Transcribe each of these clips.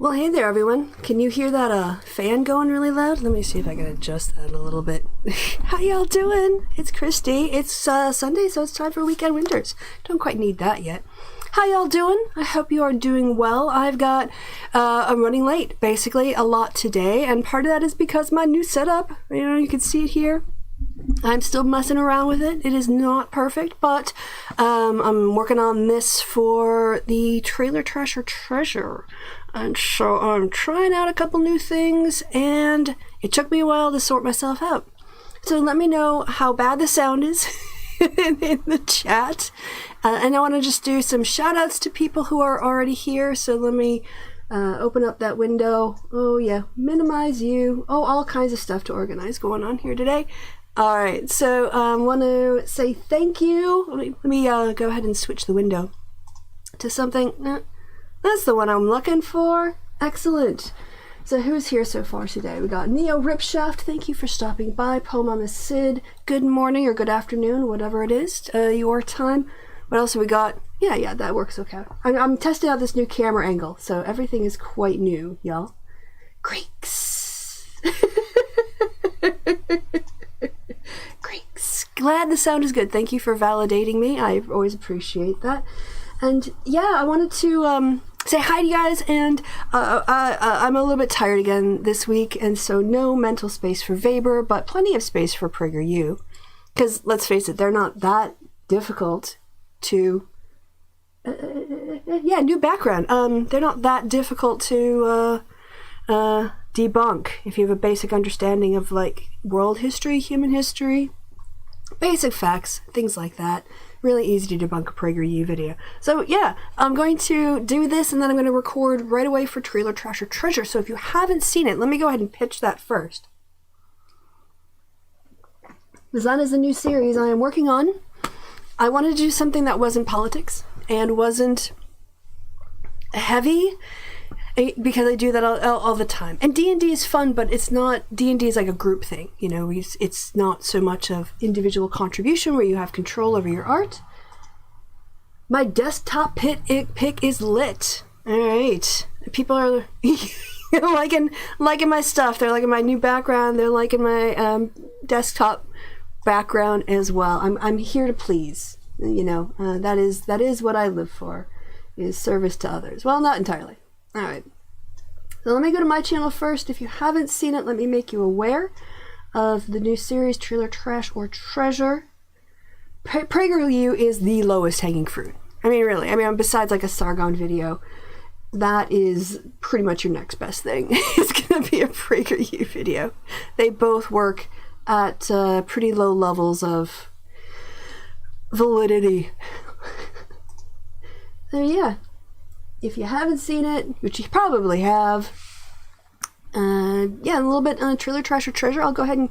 Well, hey there, everyone. Can you hear that fan going really loud? Let me see if I can adjust that a little bit. How y'all doing? It's Kristi. It's Sunday, so it's time for Weekend Winters. Don't quite need that yet. How y'all doing? I hope you are doing well. I'm running late, basically, a lot today, and part of that is because my new setup, you can see it here. I'm still messing around with it. It is not perfect, but I'm working on this for the Trailer Trash or Treasure. And so I'm trying out a couple new things, and it took me a while to sort myself out. So let me know how bad the sound is in the chat. And I want to just do some shout outs to people who are already here. So let me open up that window. Oh yeah, minimize you. Oh, all kinds of stuff to organize going on here today. All right, so I want to say thank you. Let me go ahead and switch the window to something. That's the one I'm looking for. Excellent. So who's here so far today? We got Neo Ripshaft. Thank you for stopping by. Poem Sid. Good morning or good afternoon, whatever it is, your time. What else have we got? Yeah, that works okay. I'm testing out this new camera angle, so everything is quite new, y'all. Greeks. Greeks. Glad the sound is good. Thank you for validating me. I always appreciate that. And yeah, I wanted to say hi to you guys, and I'm a little bit tired again this week, and so no mental space for Weber, but plenty of space for PragerU. Because let's face it, they're not that difficult to... new background. They're not that difficult to debunk if you have a basic understanding of like world history, human history, basic facts, things like that. Really easy to debunk a PragerU video. So yeah, I'm going to do this and then I'm going to record right away for Trailer Trash or Treasure. So if you haven't seen it, let me go ahead and pitch that first. That is a new series I am working on. I wanted to do something that wasn't politics and wasn't heavy, because I do that all the time. And D&D is fun, but it's not, D&D is like a group thing, it's not so much of individual contribution where you have control over your art. My desktop pick is lit. All right. People are liking my stuff. They're liking my new background. They're liking my desktop background as well. I'm here to please, that is what I live for, is service to others. Well, not entirely. All right, so let me go to my channel first. If you haven't seen it, let me make you aware of the new series, Trailer Trash or Treasure. PragerU is the lowest hanging fruit. Really. Besides like a Sargon video, that is pretty much your next best thing. It's going to be a PragerU video. They both work at pretty low levels of validity. So yeah. If you haven't seen it, which you probably have, a little bit on Trailer Trash or Treasure, I'll go ahead and,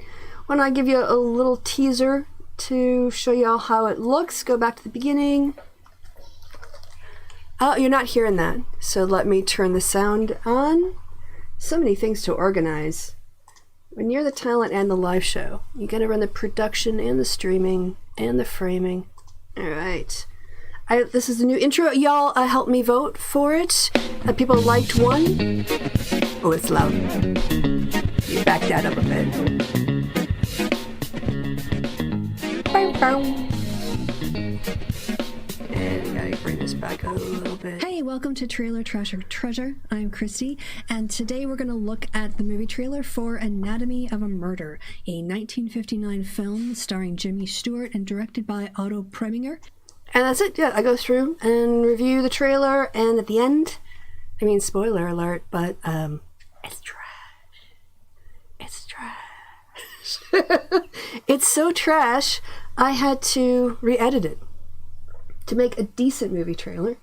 when I give you a little teaser to show you all how it looks, go back to the beginning. Oh, you're not hearing that, so let me turn the sound on. So many things to organize. When you're the talent and the live show, you gotta run the production and the streaming and the framing. All right. This is the new intro. Y'all help me vote for it. People liked one. Oh, it's loud. You back that up a bit. And we gotta bring this back a little bit. Hey, welcome to Trailer Trash or Treasure. I'm Kristi, and today we're going to look at the movie trailer for Anatomy of a Murder, a 1959 film starring Jimmy Stewart and directed by Otto Preminger. And that's it. Yeah, I go through and review the trailer, and at the end, spoiler alert, but it's trash. It's trash. It's so trash, I had to re-edit it to make a decent movie trailer.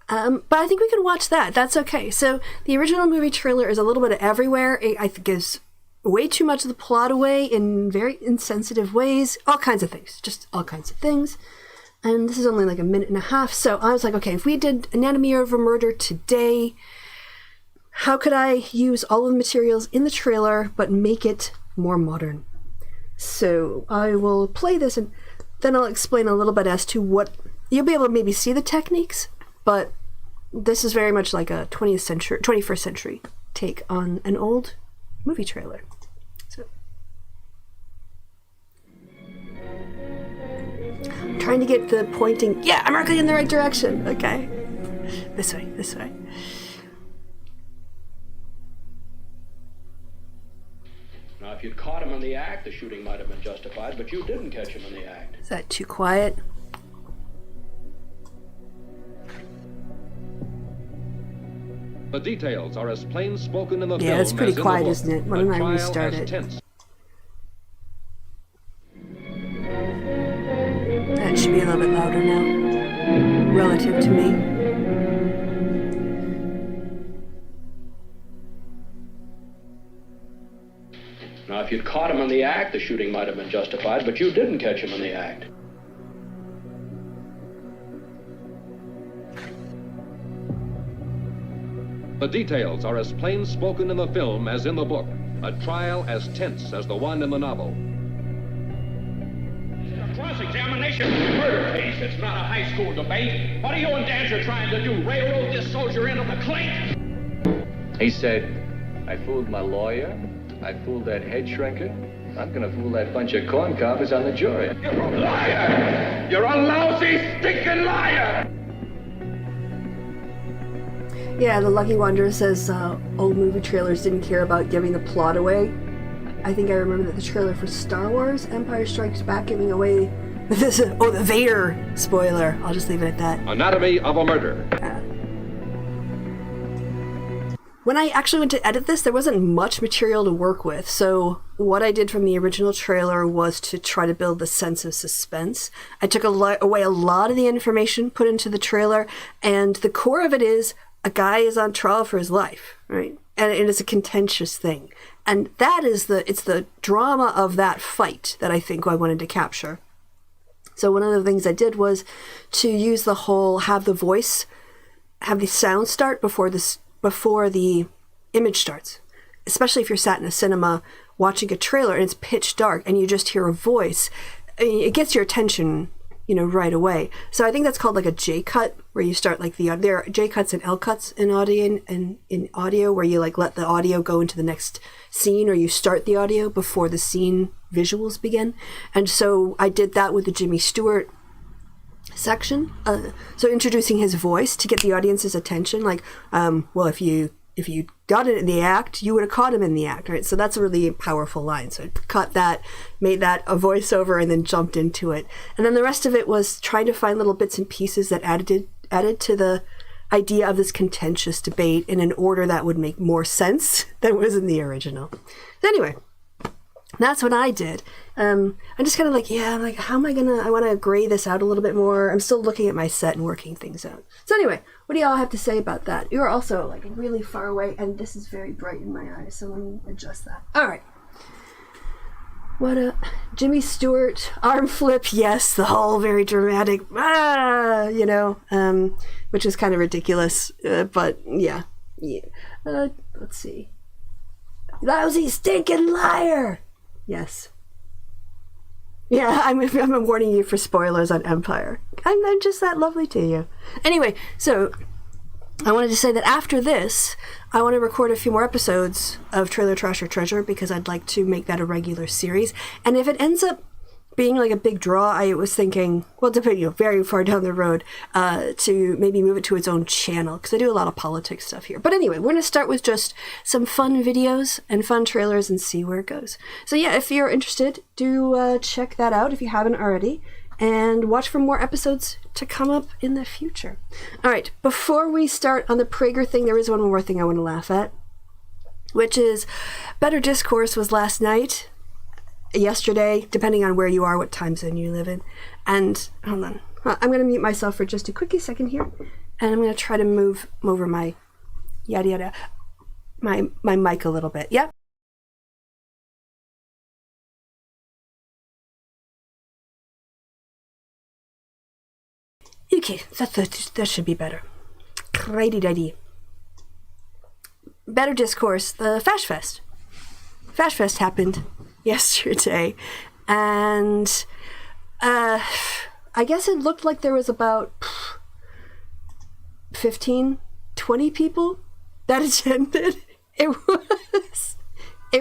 But I think we can watch that. That's okay. So the original movie trailer is a little bit of everywhere. I think gives way too much of the plot away in very insensitive ways. All kinds of things. Just all kinds of things. And this is only like a minute and a half. So I was like, okay, if we did Anatomy of a Murder today, how could I use all of the materials in the trailer but make it more modern? So I will play this and then I'll explain a little bit as to what... You'll be able to maybe see the techniques, but this is very much like a 21st century take on an old movie trailer. So, I'm trying to get the pointing. Yeah, I'm working in the right direction. Okay. This way, this way. Now, if you'd caught him in the act, the shooting might have been justified, but you didn't catch him in the act. Is that too quiet? The details are as plain spoken in the film Yeah, it's pretty as in quiet, the book. isn't it? Why The don't I trial restart as it? tense. That should be a little bit louder now, relative to me. Now, if you'd caught him in the act, the shooting might have been justified, but you didn't catch him in the act. The details are as plain spoken in the film as in the book. A trial as tense as the one in the novel. A cross-examination is a murder case. It's not a high school debate. What are you and Dancer trying to do? Railroad this soldier into the clink? He said, I fooled my lawyer, I fooled that head shrinker, I'm gonna fool that bunch of corn cobbers on the jury. You're a liar! You're a lousy, stinking liar! Yeah, the Lucky Wanderer says old movie trailers didn't care about giving the plot away. I think I remember that the trailer for Star Wars, Empire Strikes Back, giving away the Vader spoiler. I'll just leave it at that. Anatomy of a Murder. When I actually went to edit this, there wasn't much material to work with, so what I did from the original trailer was to try to build the sense of suspense. I took away a lot of the information put into the trailer, and the core of it is a guy is on trial for his life, right? And it is a contentious thing. And that is it's the drama of that fight that I think I wanted to capture. So one of the things I did was to use the whole have the sound start before the image starts. Especially if you're sat in a cinema watching a trailer and it's pitch dark and you just hear a voice, it gets your attention, right away. So I think that's called like a J cut, where you start like there are J cuts and L cuts in audio, where you like let the audio go into the next scene, or you start the audio before the scene visuals begin. And so I did that with the Jimmy Stewart section. So introducing his voice to get the audience's attention, like, well, if you got it in the act, you would have caught him in the act, right? So that's a really powerful line. So I cut that, made that a voiceover, and then jumped into it. And then the rest of it was trying to find little bits and pieces that added to the idea of this contentious debate in an order that would make more sense than was in the original. So anyway, that's what I did. I'm just kind of like, how am I want to gray this out a little bit more. I'm still looking at my set and working things out. So anyway, what do y'all have to say about that? You're also like really far away, and this is very bright in my eyes, so let me adjust that. All right. What a Jimmy Stewart arm flip, yes, the whole very dramatic, which is kind of ridiculous, but yeah. Let's see. Lousy stinking liar. Yes. Yeah, I'm warning you for spoilers on Empire. I'm just that lovely to you. Anyway, so I wanted to say that after this, I want to record a few more episodes of Trailer Trash or Treasure, because I'd like to make that a regular series. And if it ends up being like a big draw, I was thinking, well, depending, very far down the road, to maybe move it to its own channel, because I do a lot of politics stuff here. But anyway, we're going to start with just some fun videos and fun trailers and see where it goes. So yeah, if you're interested, do check that out if you haven't already, and watch for more episodes to come up in the future. All right, before we start on the Prager thing, there is one more thing I want to laugh at, which is Better Discourse was last night, yesterday, depending on where you are, what time zone you live in. And hold on, I'm going to mute myself for just a quickie second here, and I'm going to try to move over my my mic a little bit. Yep. Okay, that should be better. Righty-dighty. Better Discourse, the Fash Fest. Fash Fest happened yesterday, and I guess it looked like there was about 15, 20 people that attended. It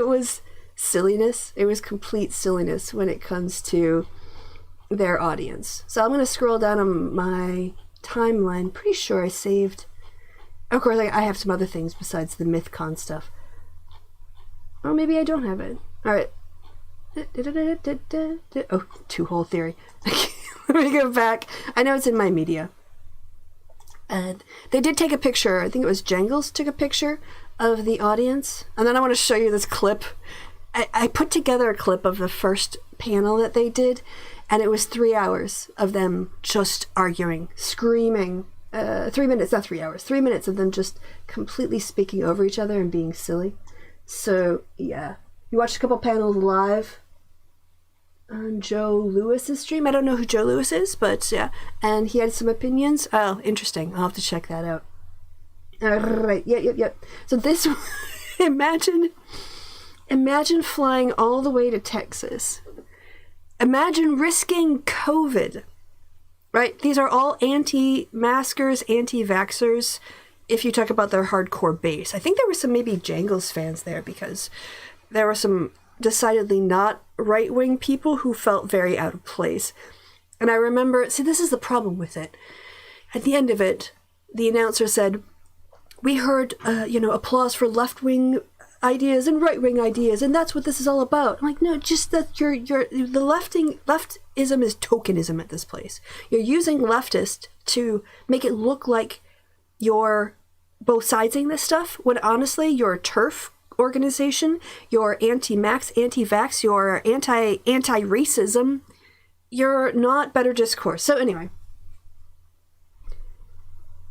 was silliness. It was complete silliness when it comes to their audience. So I'm going to scroll down on my timeline. Pretty sure I saved... Of course, I have some other things besides the MythCon stuff. Or maybe I don't have it. All right. Oh, two-hole theory. Let me go back. I know it's in my media. They did take a picture. I think it was Jangles took a picture of the audience. And then I want to show you this clip. I put together a clip of the first panel that they did, and it was 3 hours of them just arguing, screaming. 3 minutes, not 3 hours. 3 minutes of them just completely speaking over each other and being silly. So, yeah. You watched a couple panels live on Joe Lewis's stream. I don't know who Joe Lewis is, but yeah. And he had some opinions. Oh, interesting. I'll have to check that out. All right. Yep. So this, imagine flying all the way to Texas. Imagine risking COVID. Right? These are all anti-maskers, anti-vaxxers, if you talk about their hardcore base. I think there were some maybe Jangles fans there because there were some decidedly not right-wing people who felt very out of place. And I remember, see, this is the problem with it. At the end of it, the announcer said, we heard, applause for left-wing ideas and right-wing ideas, and that's what this is all about. I'm like, no, just that the leftism is tokenism at this place. You're using leftist to make it look like you're both sidesing this stuff, when honestly, you're a turf organization, you're anti-max, anti-vax, you're anti-racism, you're not better discourse. So anyway,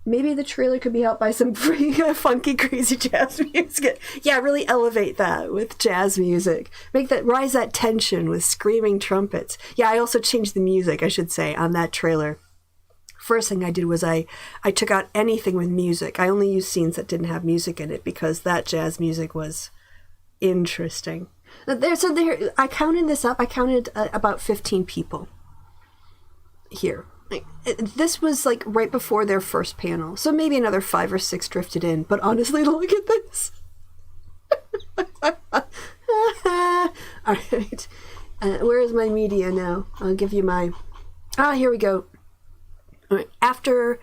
maybe the trailer could be helped by some pretty funky, crazy jazz music. Yeah, really elevate that with jazz music. Rise that tension with screaming trumpets. Yeah, I also changed the music, I should say, on that trailer. First thing I did was I took out anything with music. I only used scenes that didn't have music in it because that jazz music was interesting. I counted this up. I counted about 15 people here. This was like right before their first panel, so maybe another 5 or 6 drifted in, but honestly, look at this. All right, where is my media now? I'll give you my... here we go. All right. After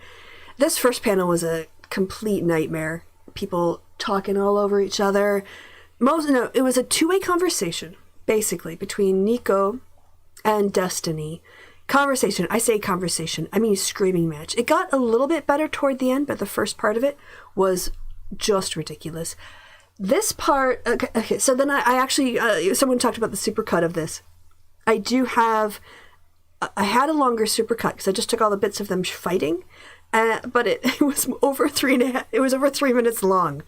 this first panel was a complete nightmare, people talking all over each other. It was a two-way conversation, basically, between Nico and Destiny. Conversation. I say conversation. I mean screaming match. It got a little bit better toward the end, but the first part of it was just ridiculous. This part... Okay, so then I actually... someone talked about the supercut of this. I had a longer supercut because I just took all the bits of them fighting, but it was over 3 minutes long.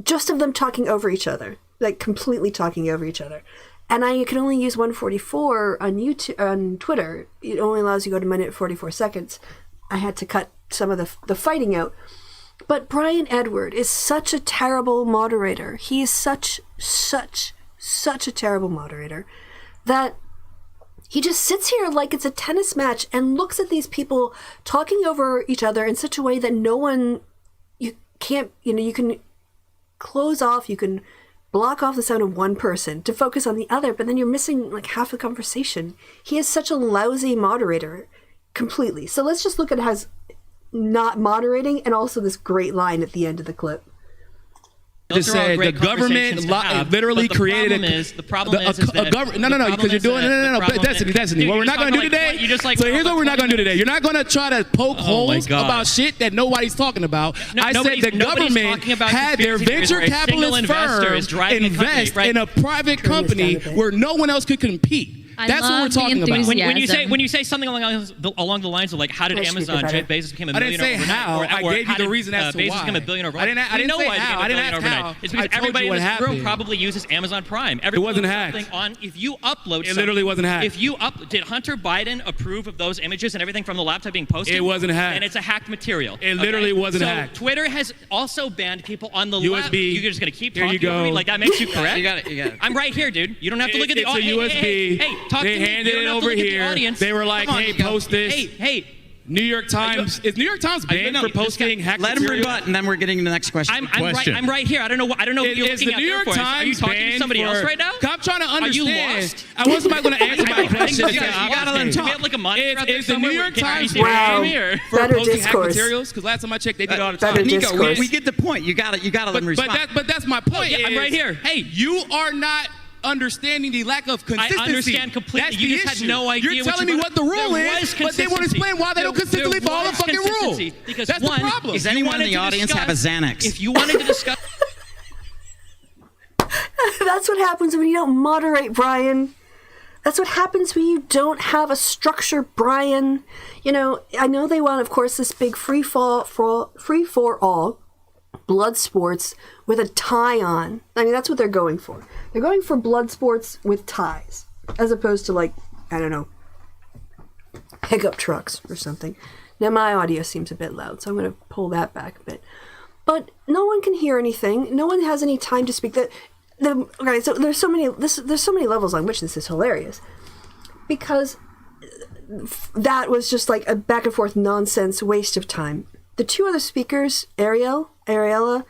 Just of them talking over each other. Like, completely talking over each other. And you can only use 144 on YouTube, on Twitter. It only allows you to go to minute 44 seconds. I had to cut some of the fighting out. But Brian Edward is such a terrible moderator. He is such a terrible moderator that he just sits here like it's a tennis match and looks at these people talking over each other in such a way that you can close off, you can block off the sound of one person to focus on the other, but then you're missing like half the conversation. He is such a lousy moderator completely. So let's just look at his not moderating and also this great line at the end of the clip. Just said the government literally created the problem is that no, because you're doing Destiny. What we're not going to do today. So here's what we're not going to do today. You're not going to try to poke holes about shit that nobody's talking about. I said the government had their venture capitalist firm invest in a private company where no one else could compete. That's what we're talking about. When you say something along the lines of like, how did Amazon, Jeff Bezos became a millionaire overnight? I didn't say how. I gave you the reason as to why. Bezos became a billionaire overnight. I didn't say how. I didn't ask how. It's because everybody in this room probably uses Amazon Prime. It wasn't hacked. If you upload something, it literally wasn't hacked. Did Hunter Biden approve of those images and everything from the laptop being posted? It wasn't hacked. And it's a hacked material. It literally wasn't hacked. Twitter has also banned people on the left. USB. You're just going to keep talking over me? Like, that makes you correct? You got it. I'm right here, dude. You don't have to look at the audience. It's a USB. Hey, talk to me. They handed it over here. They were like, hey, post this. Hey, New York Times. Is New York Times banned for posting hacked Let him material? rebut, and then we're getting to the next question. I'm right here. I don't know who you're looking at. New York Times Are you talking to somebody else right now? I'm trying to understand. Are you lost? I wasn't going to answer my question. You gotta let him talk. We have like a monitor out there Is the New York Times Wow. for Better posting hacked discourse. materials? Because last time I checked, they did all the time. Better Nico, discourse. we get the point. You gotta let him respond. But that's my point. Yeah, I'm right here. Hey, you are not understanding the lack of consistency. I understand completely. That's you the just issue. had no idea. You're telling me what the rule is, but they won't explain why they don't consistently follow the fucking rule. Because that's one, the problem. Does anyone in the audience have a Xanax? If you wanted to discuss, That's what happens when you don't moderate, Brian. That's what happens when you don't have a structure, Brian. You know, I know they want, of course, this big free for all blood sports with a tie on. I mean, that's what they're going for. They're going for blood sports with ties, as opposed to, like, I don't know, pickup trucks or something. Now my audio seems a bit loud, so I'm going to pull that back a bit. But no one can hear anything. No one has any time to speak. Okay, so there's so many levels on which this is hilarious, because that was just like a back and forth nonsense waste of time. The two other speakers, Ariella,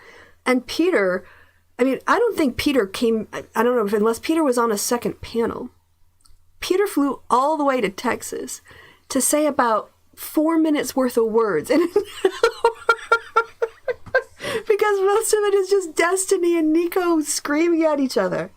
and Peter, I mean, I don't think Peter came, I don't know, unless Peter was on a second panel. Peter flew all the way to Texas to say about 4 minutes worth of words. And because most of it is just Destiny and Nico screaming at each other.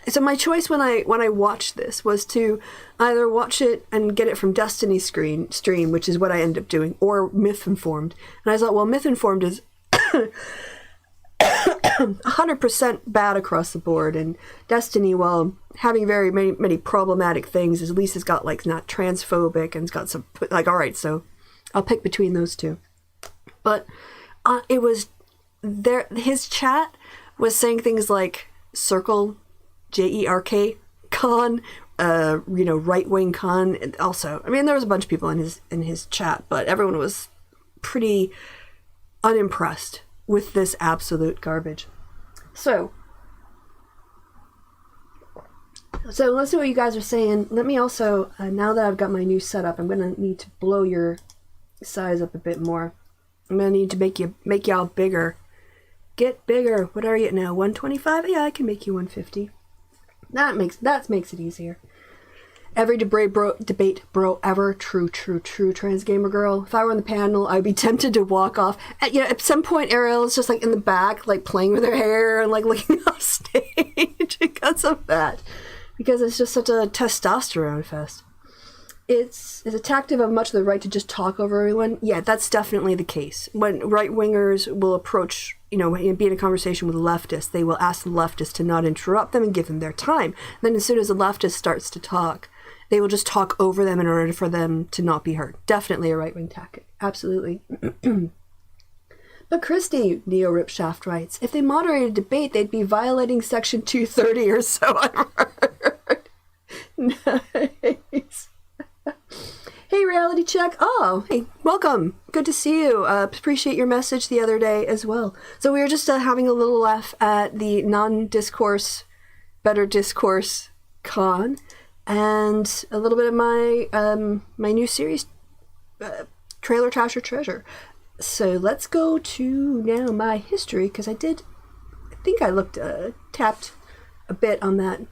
So my choice when I watched this was to either watch it and get it from Destiny's stream, which is what I end up doing, or Myth Informed. And I thought, well, Myth Informed is 100% bad across the board, and Destiny, while having very many problematic things, at least it's got like not transphobic and it's got some like, all right, so I'll pick between those two. But it was there. His chat was saying things like circle, JERK, con, right wing con. And also, I mean, there was a bunch of people in his chat, but everyone was pretty unimpressed with this absolute garbage. So let's see what you guys are saying. Let me also, now that I've got my new setup, I'm gonna need to blow your size up a bit more. I'm gonna need to make y'all bigger. Get bigger. What are you at now? 125? Yeah, I can make you 150. That makes it easier. Every debate bro ever. True, trans gamer girl. If I were on the panel, I'd be tempted to walk off. At some point, Ariel is just like in the back, like playing with her hair and like looking off stage because of that. Because it's just such a testosterone fest. It's attacktive of much of the right to just talk over everyone. Yeah, that's definitely the case. When right-wingers will approach, be in a conversation with leftists, they will ask the leftists to not interrupt them and give them their time. And then as soon as the leftist starts to talk, they will just talk over them in order for them to not be heard. Definitely a right-wing tactic. Absolutely. But Kristi, Neo Ripshaft writes, if they moderated a debate, they'd be violating Section 230 or so, I've heard. Nice. Hey, Reality Check. Oh, hey, welcome. Good to see you. Appreciate your message the other day as well. So we were just having a little laugh at the non-discourse, better discourse con, and a little bit of my my new series, Trailer Trash or Treasure. So let's go to now my history, because I think I looked, tapped a bit on that.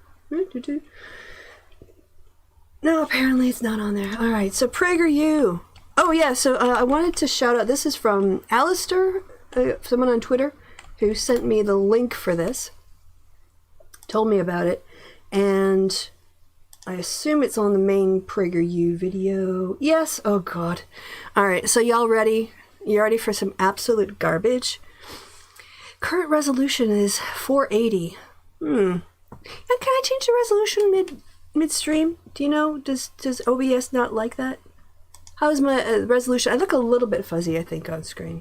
No, apparently it's not on there. All right, so PragerU. Oh, yeah, so I wanted to shout out, this is from Alistair, someone on Twitter, who sent me the link for this, told me about it, and I assume it's on the main PragerU video. Yes, oh God. All right, so y'all ready? You ready for some absolute garbage? Current resolution is 480. Can I change the resolution midstream? Do you know? Does OBS not like that? How is my resolution? I look a little bit fuzzy, I think, on screen.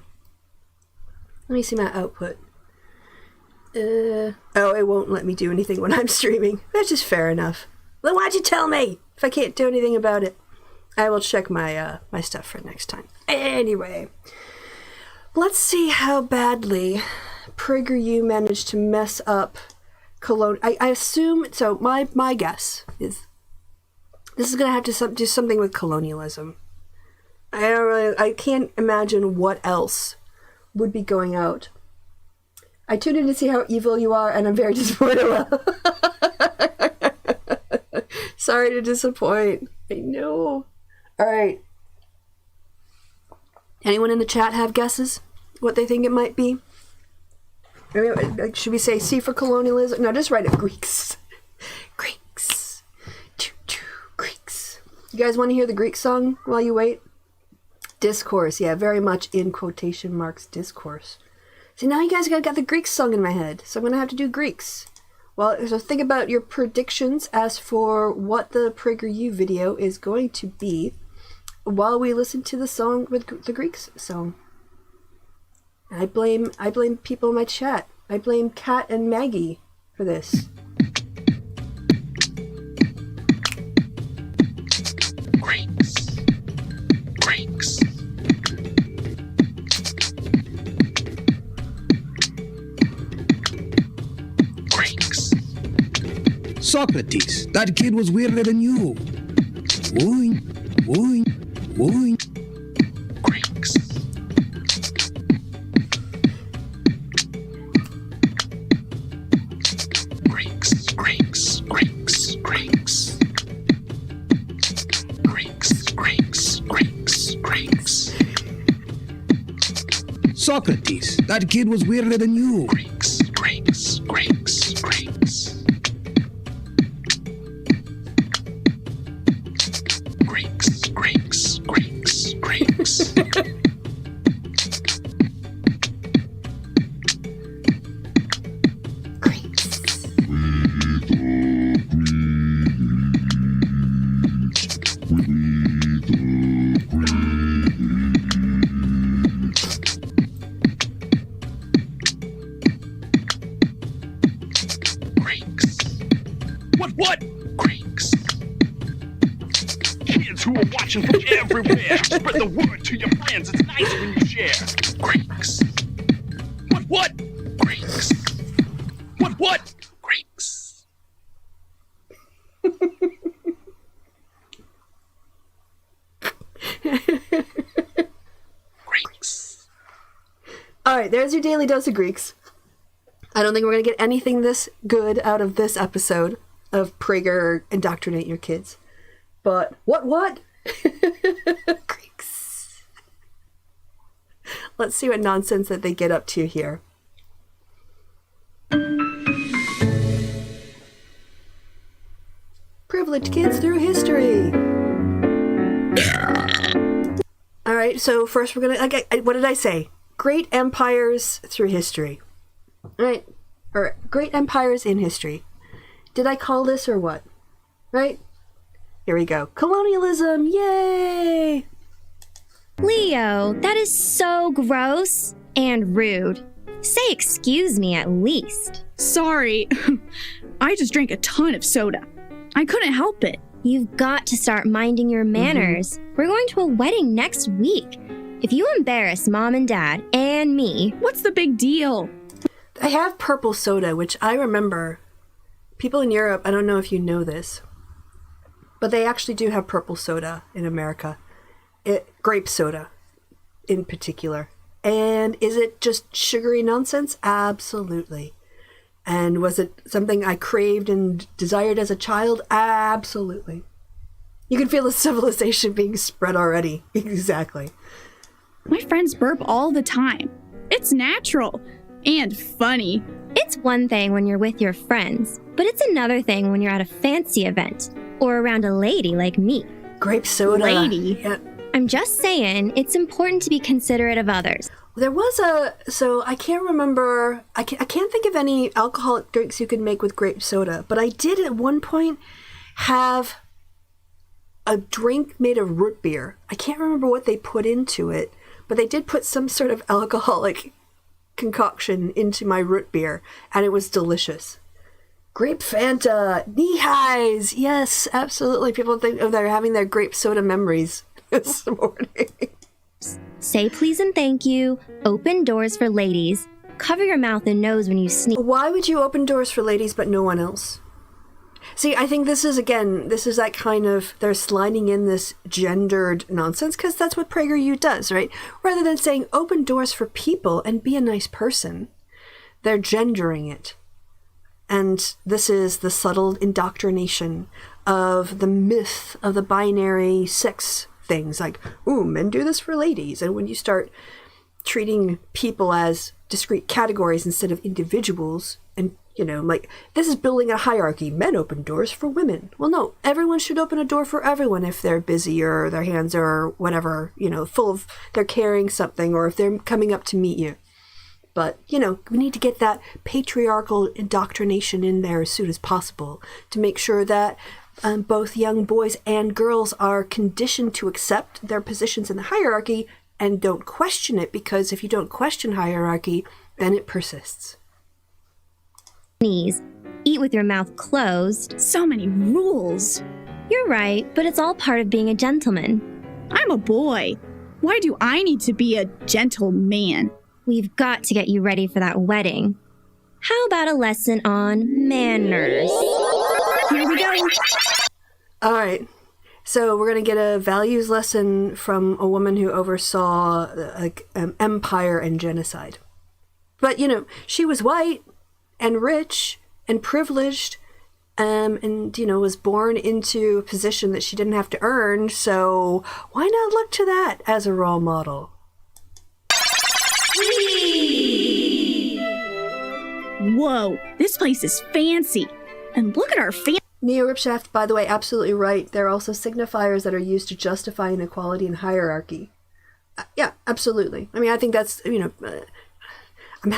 Let me see my output. Oh, it won't let me do anything when I'm streaming. That's just fair enough. Then why'd you tell me if I can't do anything about it? I will check my my stuff for next time. Anyway, let's see how badly PragerU managed to mess up I assume, so my guess is This is gonna have to do something with colonialism. I can't imagine what else would be going out. I tuned in to see how evil you are, and I'm very disappointed. Sorry to disappoint. I know. All right. Anyone in the chat have guesses? What they think it might be? Should we say C for colonialism? No, just write it Greeks. Greeks. Greeks. You guys want to hear the Greek song while you wait? Discourse. Yeah, very much in quotation marks, discourse. See, now you guys got the Greek song in my head, so I'm going to have to do Greeks. Well, so think about your predictions as for what the PragerU video is going to be while we listen to the song with the Greeks song. I blame people in my chat. I blame Kat and Maggie for this. Greeks. Greeks. Greeks. Socrates, that kid was weirder than you. Boing, boing, boing. Greeks. Greeks, Greeks, Greeks, Greeks. Greeks, Greeks, Greeks, Greeks. Socrates, that kid was weirder than you. Greeks, Greeks, Greeks, Greeks. Greeks, Greeks, Greeks, Greeks. What? Greeks. Kids who are watching from everywhere. Spread the word to your friends. It's nice when you share. Greeks. What? Greeks. What? Greeks. Greeks. All right, there's your daily dose of Greeks. I don't think we're going to get anything this good out of this episode of Prager Indoctrinate Your Kids. But what? Greeks. Let's see what nonsense that they get up to here. Privileged kids through history. All right, so first we're going to... what did I say? Great empires through history. Right? Or great empires in history. Did I call this or what? Right? Here we go. Colonialism! Yay! Leo, that is so gross and rude. Say excuse me at least. Sorry. I just drank a ton of soda. I couldn't help it. You've got to start minding your manners. Mm-hmm. We're going to a wedding next week. If you embarrass Mom and Dad and me... What's the big deal? I have purple soda, which I remember. People in Europe, I don't know if you know this, but they actually do have purple soda in America. Grape soda, in particular. And is it just sugary nonsense? Absolutely. And was it something I craved and desired as a child? Absolutely. You can feel the civilization being spread already. Exactly. My friends burp all the time. It's natural and funny. It's one thing when you're with your friends, but it's another thing when you're at a fancy event or around a lady like me. Grape soda. Lady. Yeah. I'm just saying, it's important to be considerate of others. There was so I can't remember, I can't think of any alcoholic drinks you could make with grape soda, but I did at one point have a drink made of root beer. I can't remember what they put into it, but they did put some sort of alcoholic concoction into my root beer, and it was delicious. Grape Fanta, knee-highs, yes, absolutely. People think they're having their grape soda memories this morning. Say please and thank you, open doors for ladies, cover your mouth and nose when you sneeze. Why would you open doors for ladies but no one else? See, I think this is that kind of, they're sliding in this gendered nonsense because that's what PragerU does, right? Rather than saying open doors for people and be a nice person, they're gendering it. And this is the subtle indoctrination of the myth of the binary sex things. Like, ooh, men do this for ladies. And when you start treating people as discrete categories instead of individuals, and like, this is building a hierarchy. Men open doors for women. Well, no, everyone should open a door for everyone if they're busy or their hands are whatever, full of, they're carrying something, or if they're coming up to meet you. But, we need to get that patriarchal indoctrination in there as soon as possible to make sure that both young boys and girls are conditioned to accept their positions in the hierarchy and don't question it, because if you don't question hierarchy, then it persists. Eat with your mouth closed. So many rules. You're right, but it's all part of being a gentleman. I'm a boy. Why do I need to be a gentleman? We've got to get you ready for that wedding. How about a lesson on manners? Here we go. All right. So we're going to get a values lesson from a woman who oversaw empire and genocide. But, she was white and rich and privileged, and, was born into a position that she didn't have to earn. So why not look to that as a role model? Whoa, this place is fancy. And look at our Neo Ripshaft, by the way, absolutely right. There are also signifiers that are used to justify inequality and hierarchy. Yeah, absolutely. I mean, I think that's,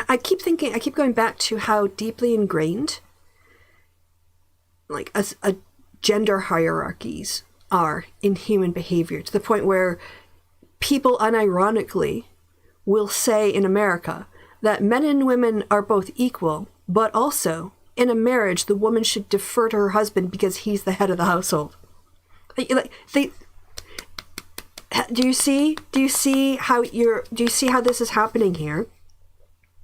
I keep going back to how deeply ingrained, like, a gender hierarchies are in human behavior, to the point where people unironically will say in America that men and women are both equal, but also in a marriage the woman should defer to her husband because he's the head of the household. Do you see how this is happening here?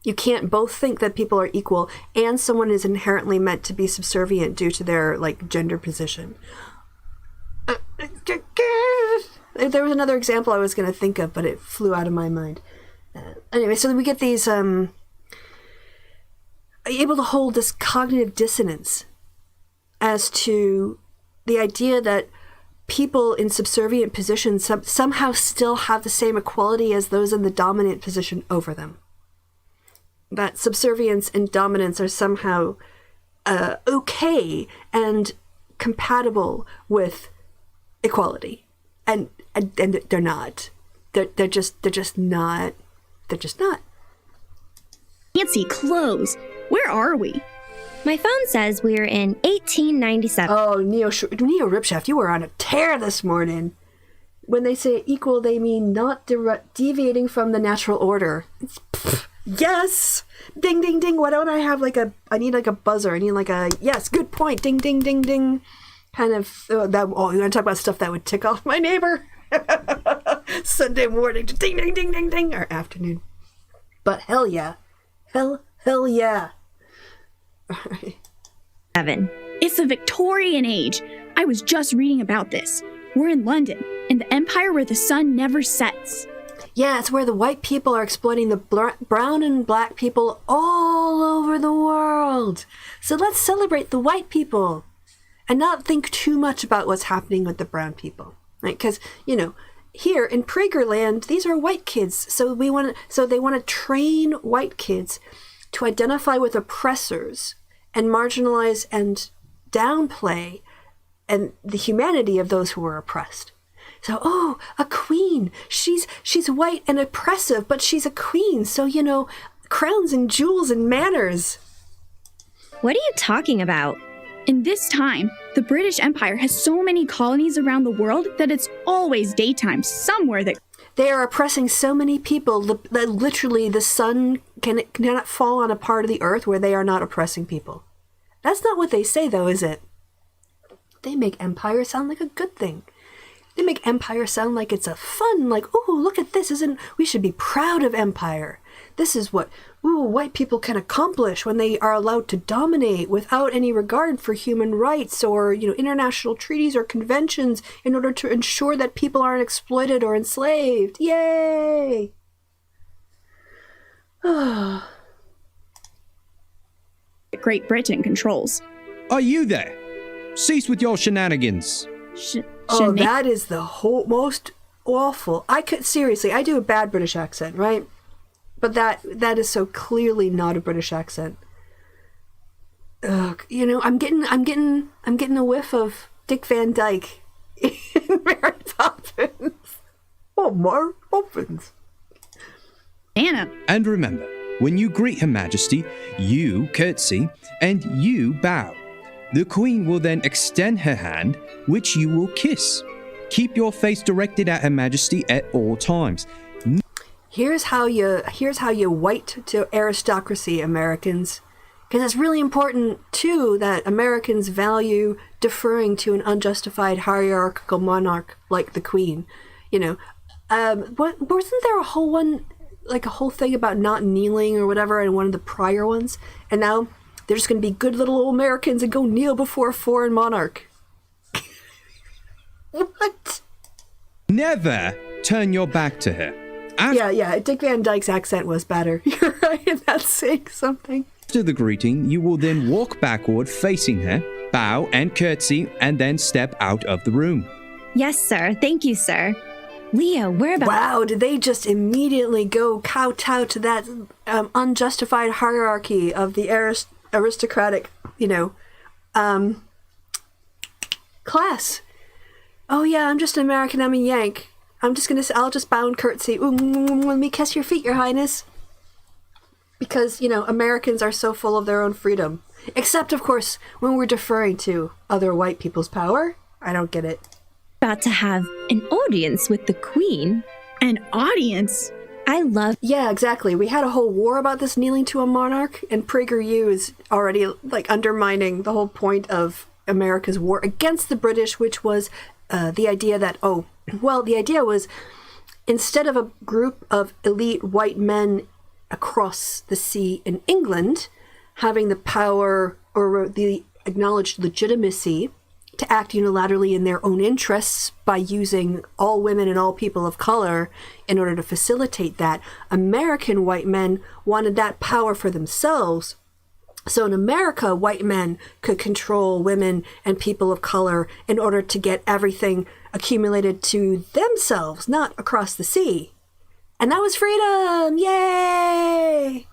You can't both think that people are equal and someone is inherently meant to be subservient due to their, like, gender position. There was another example I was going to think of, but it flew out of my mind. Anyway, so we get these, able to hold this cognitive dissonance as to the idea that people in subservient positions somehow still have the same equality as those in the dominant position over them. That subservience and dominance are somehow okay and compatible with equality, and they're not. They're just not. They're just not. Fancy clothes. Where are we? My phone says we're in 1897. Oh, Neo Ripshaft, you were on a tear this morning. When they say equal, they mean not deviating from the natural order. Yes! Ding, ding, ding. Why don't I have I need like a buzzer. I need like a, yes, good point. Ding, ding, ding, ding. Kind of, you want to talk about stuff that would tick off my neighbor? Sunday morning, ding, ding, ding, ding, ding, or afternoon. But hell yeah. Hell yeah. Evan. It's the Victorian age. I was just reading about this. We're in London, in the empire where the sun never sets. Yeah, it's where the white people are exploiting the brown and black people all over the world. So let's celebrate the white people and not think too much about what's happening with the brown people. Right? Because, here in Pragerland, these are white kids. So they want to train white kids to identify with oppressors and marginalize and downplay and the humanity of those who were oppressed. So, a queen. She's white and oppressive, but she's a queen. So, crowns and jewels and manners. What are you talking about? In this time, the British Empire has so many colonies around the world that it's always daytime somewhere that... They are oppressing so many people that literally the sun cannot fall on a part of the earth where they are not oppressing people. That's not what they say, though, is it? They make empire sound like a good thing. They make empire sound like it's a fun, like, oh, look at this, we should be proud of empire. This is what, white people can accomplish when they are allowed to dominate without any regard for human rights or, international treaties or conventions in order to ensure that people aren't exploited or enslaved. Yay! Great Britain controls. Are you there? Cease with your shenanigans. That is the most awful. I do a bad British accent, right? But that is so clearly not a British accent. Ugh, I'm getting a whiff of Dick Van Dyke in Mary Poppins. Oh, Mary Poppins. Anna. And remember, when you greet Her Majesty, you curtsy and you bow. The Queen will then extend her hand, which you will kiss. Keep your face directed at Her Majesty at all times. Here's how you white to aristocracy, Americans. Because it's really important, too, that Americans value deferring to an unjustified hierarchical monarch like the Queen. Wasn't there a whole thing about not kneeling or whatever in one of the prior ones? And now they're just going to be good little old Americans and go kneel before a foreign monarch. What? Never turn your back to her. Yeah, Dick Van Dyke's accent was better. You're right, that's saying something. After the greeting, you will then walk backward facing her, bow and curtsy, and then step out of the room. Yes, sir. Thank you, sir. Leo, whereabouts? Wow, did they just immediately go kowtow to that unjustified hierarchy of the aristocratic, class? Oh yeah, I'm just an American, I'm a Yank. I'll just bow and curtsy. Let me kiss your feet, Your Highness. Because, Americans are so full of their own freedom. Except, of course, when we're deferring to other white people's power. I don't get it. About to have an audience with the Queen. An audience? Yeah, exactly. We had a whole war about this kneeling to a monarch, and PragerU is already, undermining the whole point of America's war against the British, which was the idea that, the idea was instead of a group of elite white men across the sea in England having the power or the acknowledged legitimacy to act unilaterally in their own interests by using all women and all people of color in order to facilitate that, American white men wanted that power for themselves. So in America, white men could control women and people of color in order to get everything accumulated to themselves, not across the sea. And that was freedom! Yay!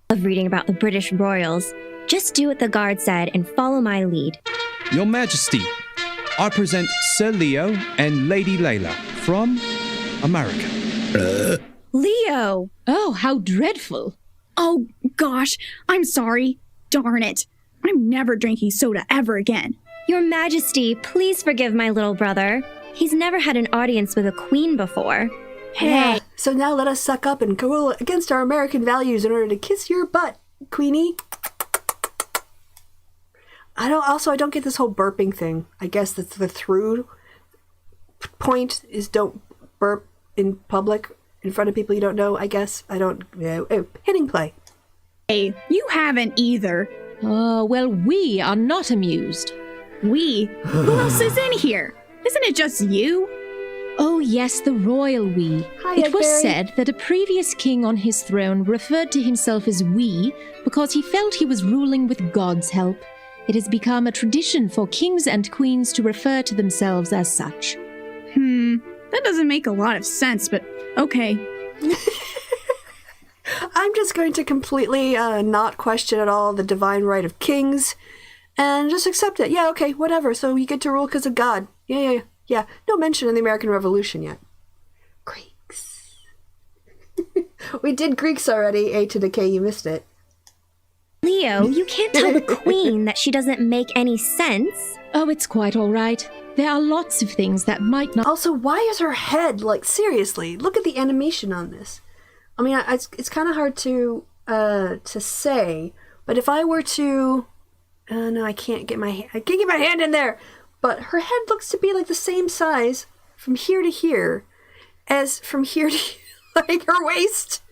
Love reading about the British royals. Just do what the guard said and follow my lead. Your Majesty, I present Sir Leo and Lady Layla from America. Leo! Oh, how dreadful. Oh, gosh, I'm sorry. Darn it. I'm never drinking soda ever again. Your Majesty, please forgive my little brother. He's never had an audience with a queen before. Hey. Yeah. So now let us suck up and go against our American values in order to kiss your butt, Queenie. I don't get this whole burping thing. I guess that's the through point is don't burp in public in front of people you don't know, I guess. I don't... hitting play. Hey, you haven't either. Oh, well, we are not amused. We? Who else is in here? Isn't it just you? Oh, yes, the royal we. Hi, it was Barry. said that a previous king on his throne referred to himself as we because he felt he was ruling with God's help. It has become a tradition for kings and queens to refer to themselves as such. That doesn't make a lot of sense, but okay. I'm just going to completely not question at all the divine right of kings and just accept it. Yeah, okay, whatever. So you get to rule because of God. Yeah. No mention in the American Revolution yet. Greeks. We did Greeks already, A to the K, you missed it. Leo, you can't tell the Queen that she doesn't make any sense. Oh, it's quite all right. There are lots of things that might not... Also, why is her head, seriously, look at the animation on this. I mean, it's kind of hard to say, but if I were to... no, I can't get my hand in there! But her head looks to be the same size from here to here as from here to here. Like her waist.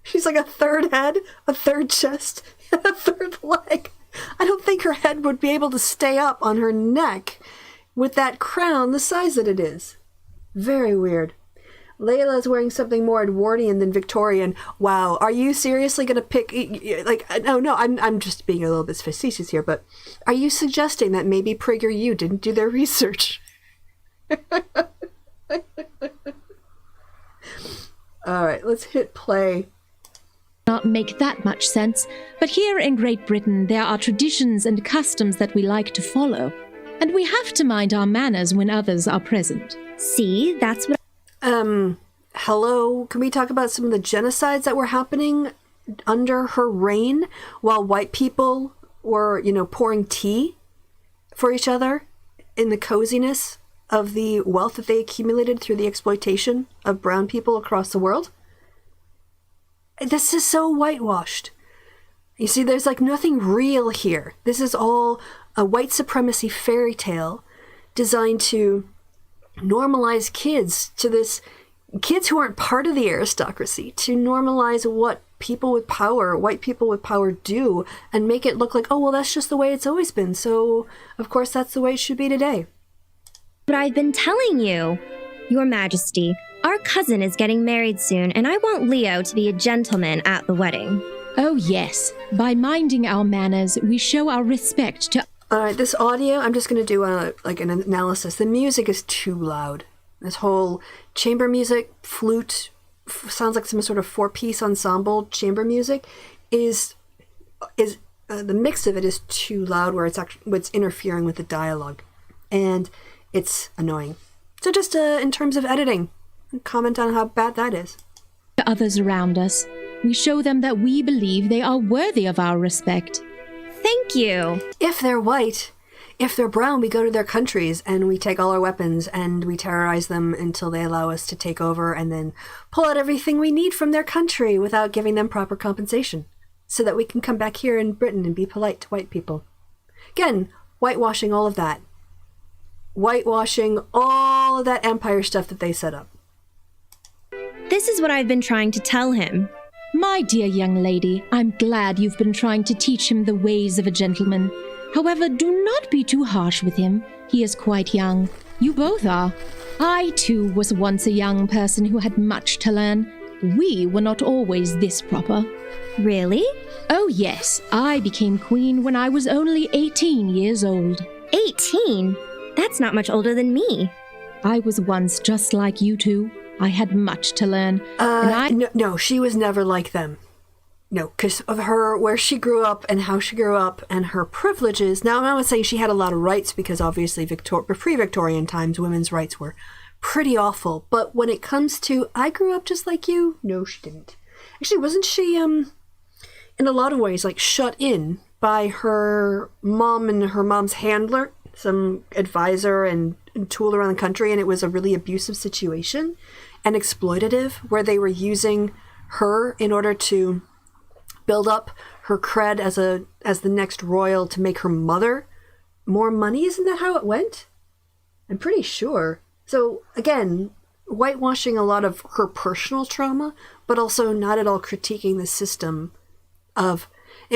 She's like a third head, a third chest, and a third leg. I don't think her head would be able to stay up on her neck with that crown the size that it is. Very weird. Layla's wearing something more Edwardian than Victorian. Wow, are you seriously going to pick... Like, no, I'm just being a little bit facetious here, but are you suggesting that maybe PragerU didn't do their research? All right, let's hit play. Not make that much sense, but here in Great Britain there are traditions and customs that we like to follow, and we have to mind our manners when others are present. See, that's what... Hello? Can we talk about some of the genocides that were happening under her reign while white people were, pouring tea for each other in the coziness of the wealth that they accumulated through the exploitation of brown people across the world? This is so whitewashed. You see, there's like nothing real here. This is all a white supremacy fairy tale designed to normalize kids who aren't part of the aristocracy, to normalize what people with power, white people with power do, and make it look like, oh, well, that's just the way it's always been. So, of course, that's the way it should be today. But I've been telling you, Your Majesty, our cousin is getting married soon, and I want Leo to be a gentleman at the wedding. Oh, yes. By minding our manners, we show our respect to... All right, this audio, I'm just going to do an analysis. The music is too loud. This whole chamber music, flute, sounds like some sort of four-piece ensemble chamber music, is the mix of it is too loud, where it's interfering with the dialogue, and it's annoying. So just in terms of editing, comment on how bad that is. To others around us, we show them that we believe they are worthy of our respect. Thank you. If they're white, if they're brown, we go to their countries and we take all our weapons and we terrorize them until they allow us to take over and then pull out everything we need from their country without giving them proper compensation, so that we can come back here in Britain and be polite to white people. Again, whitewashing all of that. Whitewashing all of that empire stuff that they set up. This is what I've been trying to tell him. My dear young lady, I'm glad you've been trying to teach him the ways of a gentleman. However, do not be too harsh with him. He is quite young. You both are. I, too, was once a young person who had much to learn. We were not always this proper. Really? Oh, yes. I became queen when I was only 18 years old. 18? That's not much older than me. I was once just like you two. I had much to learn. No, she was never like them. No, because of her, where she grew up and how she grew up and her privileges. Now, I'm not saying she had a lot of rights, because obviously pre-Victorian times, women's rights were pretty awful. But when it comes to, I grew up just like you, no, she didn't. Actually, wasn't she, in a lot of ways, like, shut in by her mom and her mom's handler, some advisor and tool around the country, and it was a really abusive situation and exploitative, where they were using her in order to build up her cred as the next royal to make her mother more money. Isn't that how it went? I'm pretty sure. So again, whitewashing a lot of her personal trauma, but also not at all critiquing the system of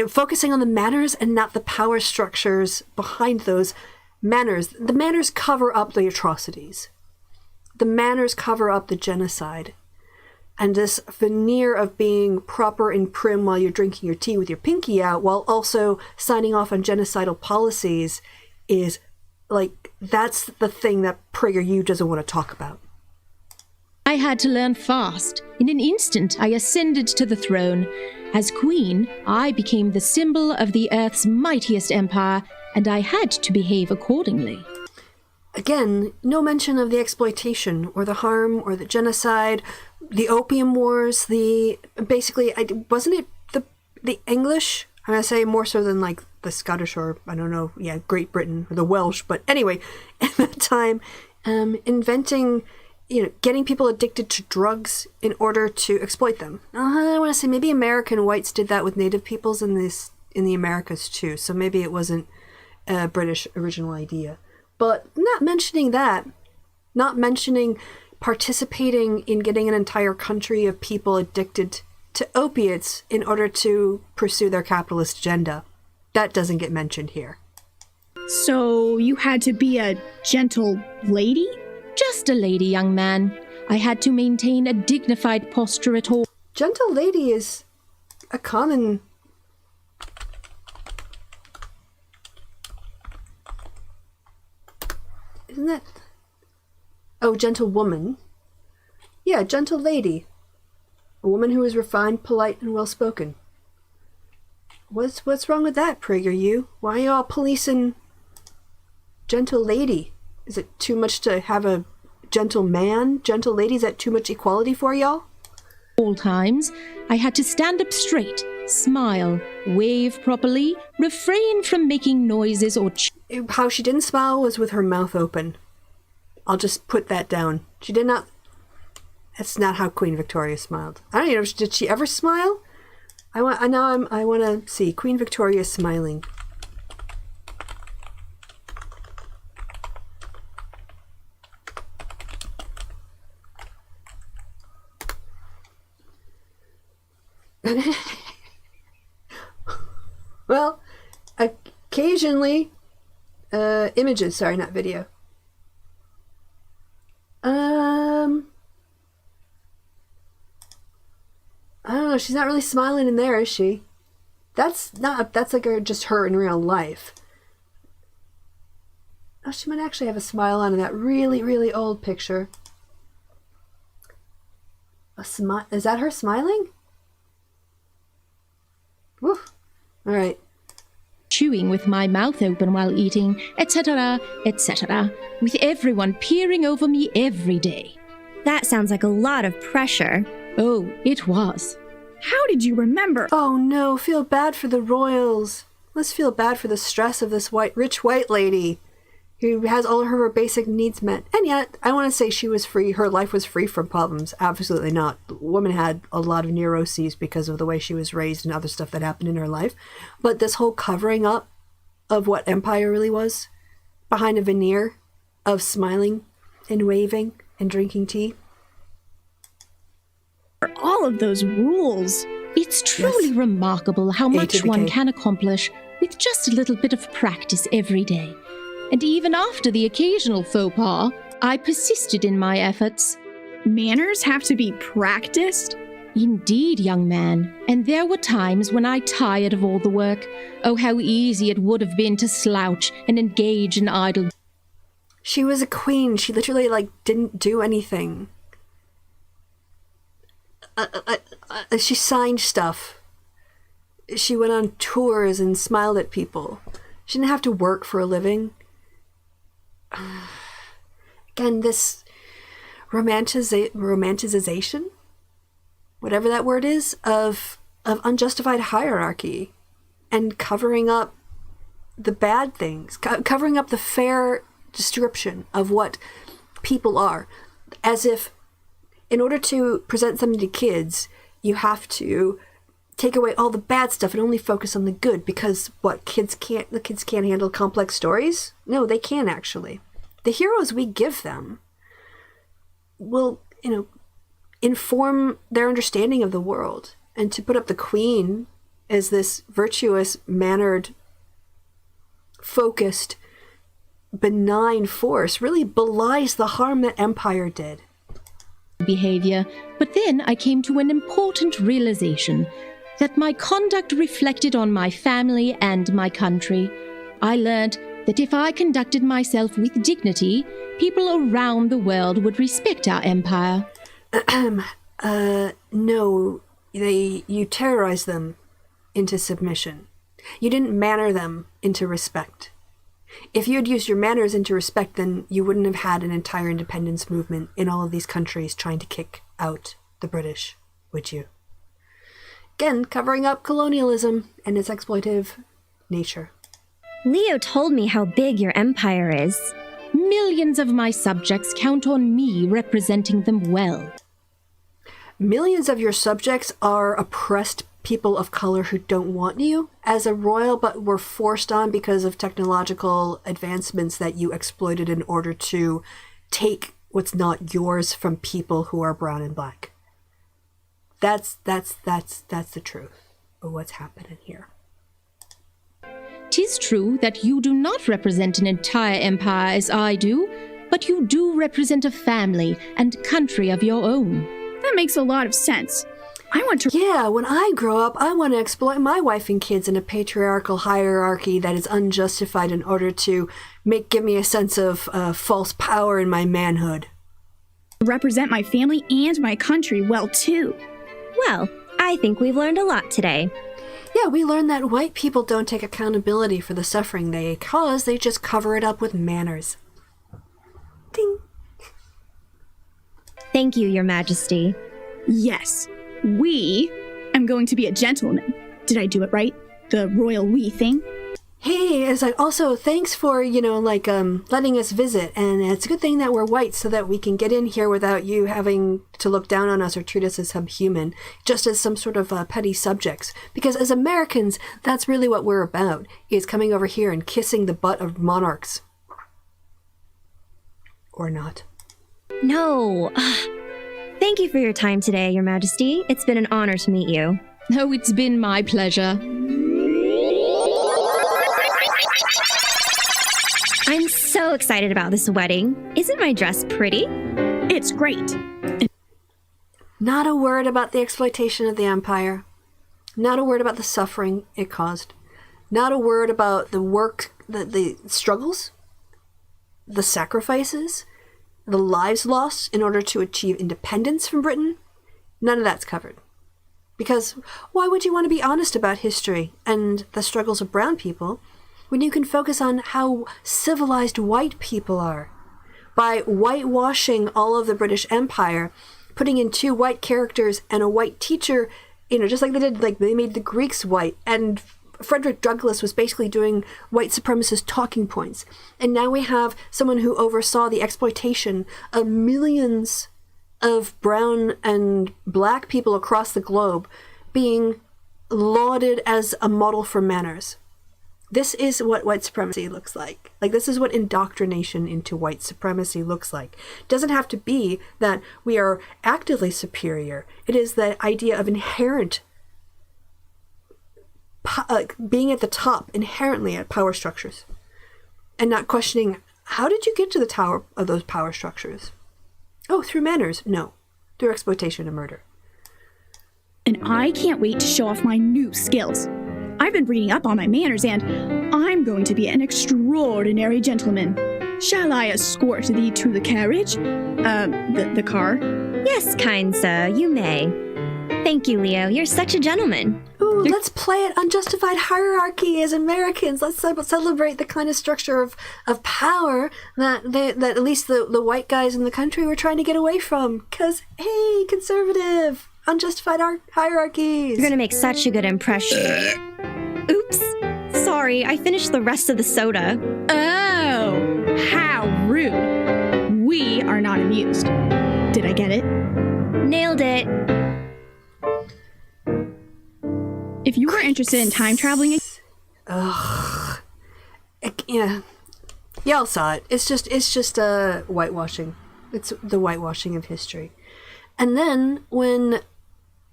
focusing on the manners and not the power structures behind those manners. The manners cover up the atrocities. The manners cover up the genocide. And this veneer of being proper and prim while you're drinking your tea with your pinky out, while also signing off on genocidal policies, is like, that's the thing that PragerU doesn't want to talk about. I had to learn fast. In an instant, I ascended to the throne. As queen, I became the symbol of the Earth's mightiest empire, and I had to behave accordingly. Again, no mention of the exploitation or the harm or the genocide, the opium wars, wasn't it the English? I'm going to say more so than like the Scottish or, I don't know, Great Britain or the Welsh. But anyway, at that time, inventing, getting people addicted to drugs in order to exploit them. I want to say maybe American whites did that with native peoples in the Americas too. So maybe it wasn't a British original idea. But not mentioning that, not mentioning participating in getting an entire country of people addicted to opiates in order to pursue their capitalist agenda. That doesn't get mentioned here. So you had to be a gentle lady? Just a lady, young man. I had to maintain a dignified posture at all. Gentle lady is a common... Isn't that... Oh, gentle woman. Yeah, gentle lady. A woman who is refined, polite, and well-spoken. What's wrong with that, PragerU? Why are you all policing gentle lady? Is it too much to have a gentle man? Gentle lady, is that too much equality for y'all? All times, I had to stand up straight, smile, wave properly, refrain from making noises or... How she didn't smile was with her mouth open. I'll just put that down. She did not... That's not how Queen Victoria smiled. I don't even know, did she ever smile? I want to see Queen Victoria smiling. Well, occasionally, images, sorry, not video. I don't know, she's not really smiling in there, is she? That's like just her in real life. Oh, she might actually have a smile on in that really, really old picture. Is that her smiling? Woo. All right. Chewing with my mouth open while eating, etc., etc., with everyone peering over me every day. That sounds like a lot of pressure. Oh, it was. How did you remember? Oh no, feel bad for the royals. Let's feel bad for the stress of this rich white lady who has all of her basic needs met. And yet, I want to say she was free. Her life was free from problems. Absolutely not. The woman had a lot of neuroses because of the way she was raised and other stuff that happened in her life. But this whole covering up of what empire really was, behind a veneer of smiling and waving and drinking tea. All of those rules. It's truly remarkable how much one can accomplish with just a little bit of practice every day. And even after the occasional faux pas, I persisted in my efforts. Manners have to be practiced? Indeed, young man. And there were times when I tired of all the work. Oh, how easy it would have been to slouch and engage in idle... She was a queen. She literally, didn't do anything. She signed stuff. She went on tours and smiled at people. She didn't have to work for a living. Again, this romanticization, whatever that word is, of unjustified hierarchy and covering up the bad things, covering up the fair description of what people are, as if in order to present something to kids, you have to take away all the bad stuff and only focus on the good, because the kids can't handle complex stories? No, they can actually. The heroes we give them will, inform their understanding of the world. And to put up the queen as this virtuous, mannered, focused, benign force really belies the harm that empire did. Behavior, but then I came to an important realization that my conduct reflected on my family and my country. I learned that if I conducted myself with dignity, people around the world would respect our empire. No, you terrorized them into submission. You didn't manner them into respect. If you had used your manners into respect, then you wouldn't have had an entire independence movement in all of these countries trying to kick out the British, would you? Again, covering up colonialism and its exploitative nature. Leo told me how big your empire is. Millions of my subjects count on me representing them well. Millions of your subjects are oppressed people of color who don't want you as a royal, but were forced on because of technological advancements that you exploited in order to take what's not yours from people who are brown and black. That's the truth of what's happening here. 'Tis true that you do not represent an entire empire as I do, but you do represent a family and country of your own. That makes a lot of sense. I want to... Yeah, when I grow up, I want to exploit my wife and kids in a patriarchal hierarchy that is unjustified in order to give me a sense of false power in my manhood. Represent my family and my country well, too. Well, I think we've learned a lot today. Yeah, we learned that white people don't take accountability for the suffering they cause, they just cover it up with manners. Ding. Thank you, Your Majesty. Yes. I'm going to be a gentleman. Did I do it right? The royal we thing? Hey, it's like, also, thanks for, letting us visit. And it's a good thing that we're white so that we can get in here without you having to look down on us or treat us as subhuman, just as some sort of petty subjects. Because as Americans, that's really what we're about, is coming over here and kissing the butt of monarchs. Or not. No. Thank you for your time today, Your Majesty. It's been an honor to meet you. Oh, it's been my pleasure. I'm so excited about this wedding. Isn't my dress pretty? It's great. Not a word about the exploitation of the empire. Not a word about the suffering it caused. Not a word about the work, the struggles, the sacrifices, the lives lost in order to achieve independence from Britain. None of that's covered. Because why would you want to be honest about history and the struggles of brown people when you can focus on how civilized white people are? By whitewashing all of the British Empire, putting in 2 white characters and a white teacher, just like they did, they made the Greeks white, and Frederick Douglass was basically doing white supremacist talking points. And now we have someone who oversaw the exploitation of millions of brown and black people across the globe being lauded as a model for manners. This is what white supremacy looks like. This is what indoctrination into white supremacy looks like. It doesn't have to be that we are actively superior. It is the idea of inherent being at the top inherently at power structures and not questioning, how did you get to the tower of those power structures? Oh, through manners? No, through exploitation and murder. And I can't wait to show off my new skills. I've been reading up on my manners and I'm going to be an extraordinary gentleman. Shall I escort thee to the carriage? The car? Yes, kind sir, you may. Thank you, Leo. You're such a gentleman. Ooh, let's play at unjustified hierarchy as Americans. Let's celebrate the kind of structure of power that at least the white guys in the country were trying to get away from. Because, hey, conservative, unjustified hierarchies. You're going to make such a good impression. Oops. Sorry, I finished the rest of the soda. Oh, how rude. We are not amused. Did I get it? Nailed it. If you were interested in time traveling... Ugh. Yeah. Y'all saw it. It's just a whitewashing. It's the whitewashing of history. And then when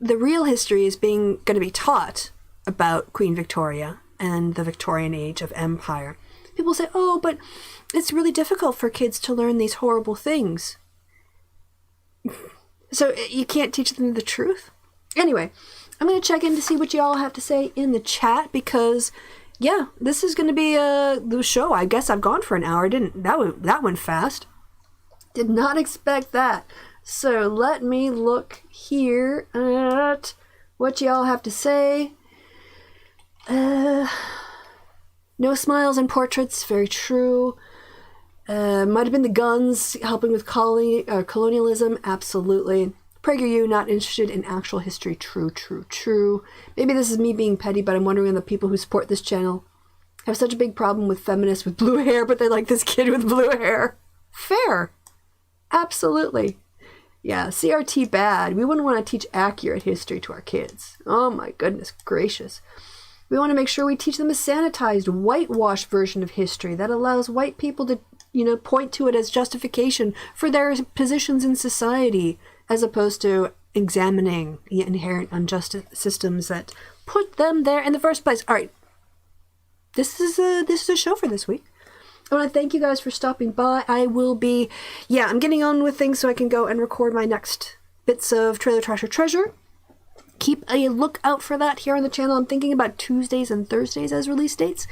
the real history is going to be taught about Queen Victoria and the Victorian age of empire, people say, oh, but it's really difficult for kids to learn these horrible things. So you can't teach them the truth? Anyway, I'm going to check in to see what you all have to say in the chat because, yeah, this is going to be the show. I guess I've gone for an hour. That went fast. Did not expect that. So let me look here at what y'all have to say. No smiles and portraits, very true. Might have been the guns helping with colonialism, absolutely. PragerU, not interested in actual history, true. Maybe this is me being petty, but I'm wondering the people who support this channel have such a big problem with feminists with blue hair, but they like this kid with blue hair. Fair. Absolutely. Yeah, CRT bad. We wouldn't want to teach accurate history to our kids. Oh my goodness gracious. We want to make sure we teach them a sanitized, whitewashed version of history that allows white people to point to it as justification for their positions in society, as opposed to examining the inherent unjust systems that put them there in the first place. All right, this is a show for this week. I want to thank you guys for stopping by. I will be, I'm getting on with things so I can go and record my next bits of Trailer Trash or Treasure. Keep a lookout for that here on the channel. I'm thinking about Tuesdays and Thursdays as release dates.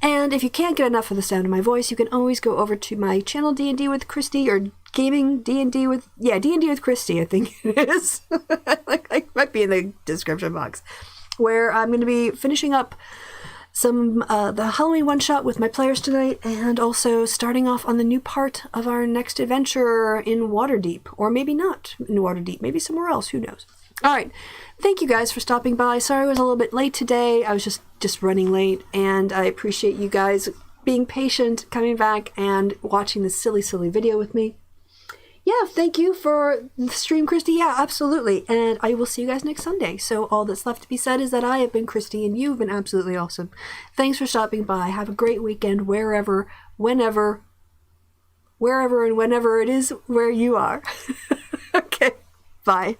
And if you can't get enough of the sound of my voice, you can always go over to my channel D&D with Kristi, or gaming D&D with Kristi, I think it is. I might be in the description box, where I'm going to be finishing up some the Halloween one-shot with my players tonight, and also starting off on the new part of our next adventure in Waterdeep. Or maybe not in Waterdeep, maybe somewhere else, who knows. Alright, thank you guys for stopping by. Sorry I was a little bit late today, I was just running late, and I appreciate you guys being patient, coming back, and watching this silly video with me. Yeah, thank you for the stream, Kristi. Yeah, absolutely. And I will see you guys next Sunday. So all that's left to be said is that I have been Kristi, and you've been absolutely awesome. Thanks for stopping by. Have a great weekend wherever, and whenever it is where you are. Okay, bye.